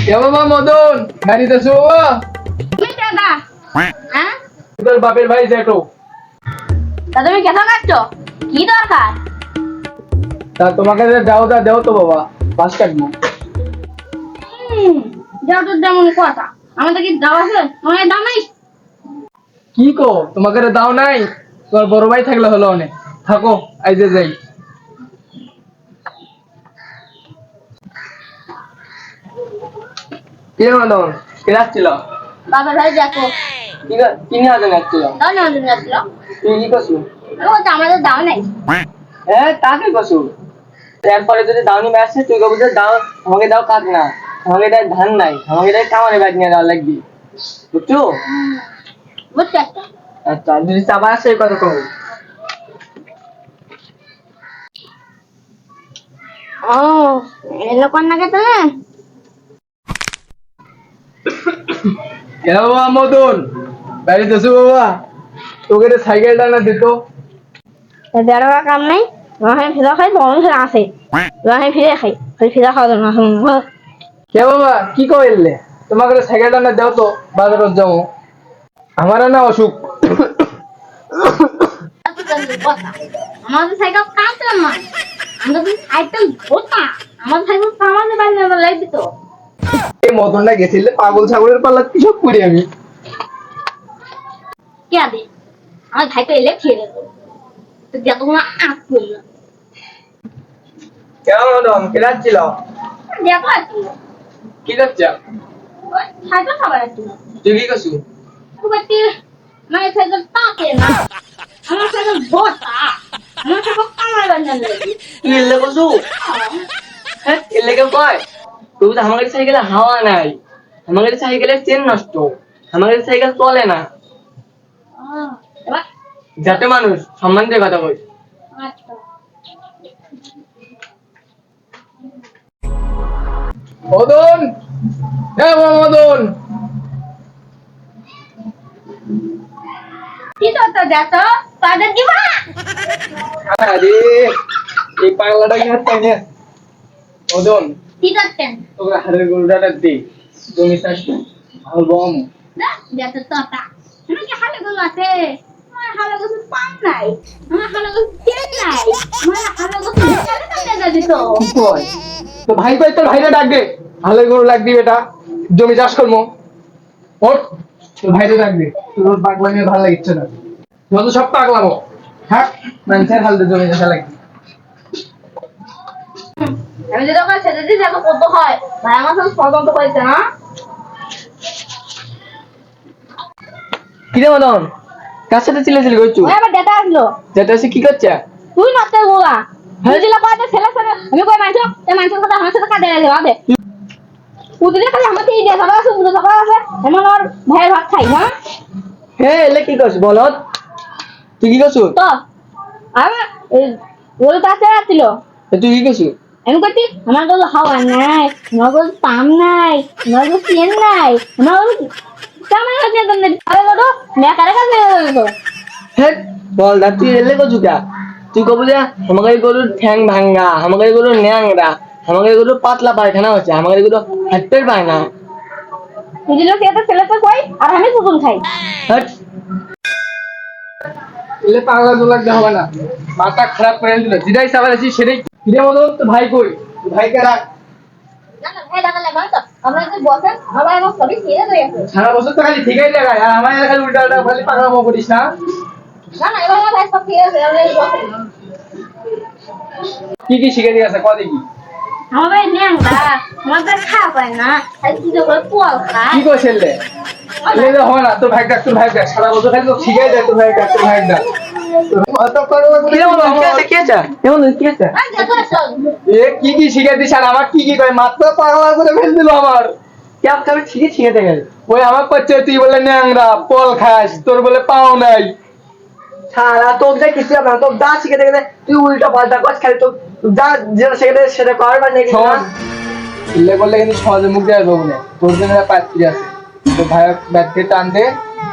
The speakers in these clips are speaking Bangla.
এ বাবা মদন গাড়িতে শো তুমি দাদা হ্যাঁ তোর বাপের ভাই জেঠো। দাদা তুমি কেন কাটছো কি দরকার তা তোমাকে যে যাও তা দেও তো বাবা পাঁচ কাটবো। যাও তো যেমন কথা আমাদের কি দাও আছে তোমার দাও নাই কি কো তোমাকে রে দাও নাই? তোর বড় ভাই থাকলে হলো অনেক থাকো আই যে যাই। কে মদন কে আসছিল? বাবার ভাই দেখো কি নিয়ে আছেন আসছিল? দাও না তুমি আসলো তুই কি করছু? ও তো আমাদের দাও নাই হ্যাঁ তাকে করছু। এরপরে যদি দাওনি আসছে তুই কবি দাও আমাকে দাও কাক না আমাকে দেয় ধান নাই আমাকে দেয় কামারে ব্যাগ নিয়ে যাওয়া লাগবি বুঝছো? বুঝছো আচ্ছা যদি চাপা আসে এই কথা কবি। ও এলো কোন নাকি তুমি কেন বাবা মদন বাড়িতে আছো বাবা? তোকে রে সাইকেলটা না দিত। দেড় কাম নাই আমি ফিরা খাই বরং ফিরা আছে আমি ফিরে খাই ফিরা খাওয়া যাবে না কে বাবা কি কইলে? তোমাকে রে সাইকেলটা না দাও তো বাজারত যাও। আমার না অসুখ। আমাদের সাইকেল কাঁচা নয় আমাদের সাইকেল ভোটা আমাদের সাইকেল কামাতে পারি না লাগবে তো এই মদনটা গেছিলে পাগল ছাগলের পাল্লা কি সব করি আমি। কে আদে আমার সাইকেল এলে খেয়ে দেবো তো যত কোনো আঁক করলো কেন মদন কে যাচ্ছিল? দেখো একটু কি যাচ্ছা? সাইকেল খাবার একটু তুই কি করছু? খুব একটি আমার সাইকেল তাকে না আমার সাইকেল ভোটা আমার সাইকেল কামার বান্ধান লাগবে তুই এলে করছু? হ্যাঁ এলে কেউ কয়? তুই তো আমার সাইকেলে হাওয়া নাই আমার সাইকেলের চেন নষ্ট আমার সাইকেল চলে না। এবার যাতে মানুষ সম্মান দিয়ে কথা কই। আচ্ছা মদন হ্যাঁ মদন কি তো দেখো পাউডার দিবা আরে এই পাগলাটা কি হচ্ছে না মদন কি করতেন তোমরা হাড়ের গরুটাটা দে তুমি চাষ ভালো বম না দেখো তোটা তুমি কি হালে গুলো আছে আমার হালে গুলো পান নাই আমার হালে গুলো তেল নাই আমার হালে গুলো তেল কাটে দিত কি কয় তো ভাই কই তোর ভাইরে ডাক দে হাড়ের গরু লাগবি বেটা জমি চাষ করবো ওঠ তোর ভাইরে ডাক দে তোর পাগলা নিয়ে ভালো লাগছে না যত সব পাগলামো হ্যাঁ মানুষের হাল দে জমি চাষা লাগবে। আমি যেটা করে সেটা দিয়ে দেখো কত হয় ভাই আমার সব পছন্দ করেছে না কিরে মদন কার সাথে চিল্লাচিল্লি করছো? ওই আবার ডেটা আসলো যেটা এসে কি করছে? তুই নতে গোলা তুই দিলা কয়টা ছেলে ছেলে আমি কই মানছো এই মানছোর কথা আমার সাথে কাটে গেছে বাদে উদিলে খালি আমাকে এই দিয়ে সবাই আছে বুঝে সবাই আছে এমন ওর ভাইয়ের ভাত খাই হ্যাঁ হ্যাঁ এলে কি করছ বলত তুই কি করছ? তো আমি ওর কাছে আসছিল তুই কি করছ? আমি কইছি আমার কাছে হাওয়া নাই আমার কাছে পাম নাই আমার কাছে চেন নাই আমার কাছে কেমন কাছে তুমি আরে বলো মেকারে কাছে গেলো হ্যাঁ বল দা তুই এলে করছু কা? তুই কব যে আমাকে গরুর ঠ্যাং ভাঙ্গা আমাকে গরুর ন্যাংরা আমাকে গরুর পাতলা পায়খানা হচ্ছে আমাকে গরু হাঁটতে পায় না। বুঝলো কি একটা ছেলে তো কই আর আমি কুকুর খাই হট এলে পাগলা জোলা দে হবে না মাথা খারাপ করে দিল যেটাই সাবার আছি সেটাই কিরে মদন তো ভাই কই ভাইকে রাখ না না ভাই দাদা লাগা তো আমরা যে বসেন আমার আমার সবই ছেড়ে দিয়ে আছে সারা বছর তো খালি ঠিকই লাগায় আর আমার খালি উল্টা উল্টা খালি পাগলামো করিস না। না না এবার আমার ভাই সব ছেড়ে আছে আমরা এই বসেন কি কি শিখে দিয়ে আছে কয় দেখি আমার ভাই ন্যাংরা আমার ভাই খাওয়া পায় না আর কি করে পোয়াল খায় কি কই ছেলে এলে হয় না তোর ভাই ডাক তোর ভাই ডাক সারা বছর খালি তো শিখাই দেয় তোর ভাই ডাক তোর ভাই ডাক কি কি শিখে দিস আর আমার কি কি কয় মাত্র পাগলা করে ফেল দিল আমার ঠিকই শিখে গেল ওই আমার করছে তুই বলে ন্যাংরা পল খাস তোর বলে পাও নাই সারা তোর যা কিছু না তোর যা শিখে দেখে তুই উল্টা পাল্টা কর খালি তোর যা যেটা শিখে দেয় সেটা কর বা নাকি ছেলে বললে কিন্তু সহজে মুখ দেওয়া যাবে না তোর জন্য পাত্রী আছে তো ভাই ব্যাটকে টান দে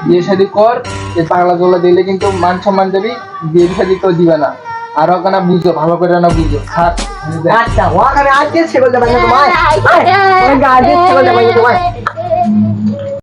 বিয়ে শাদি কর এই পাগলা জোলা দিলে কিন্তু মান সম্মান দেবি বিয়ে শাদি কেউ দিবে না আর ওখানে বুঝো ভালো করে না বুঝো থাক আচ্ছা ওখানে আজকে সে বলতে পারি না তোমায় গায়ে ছাগল দেখাই তোমায়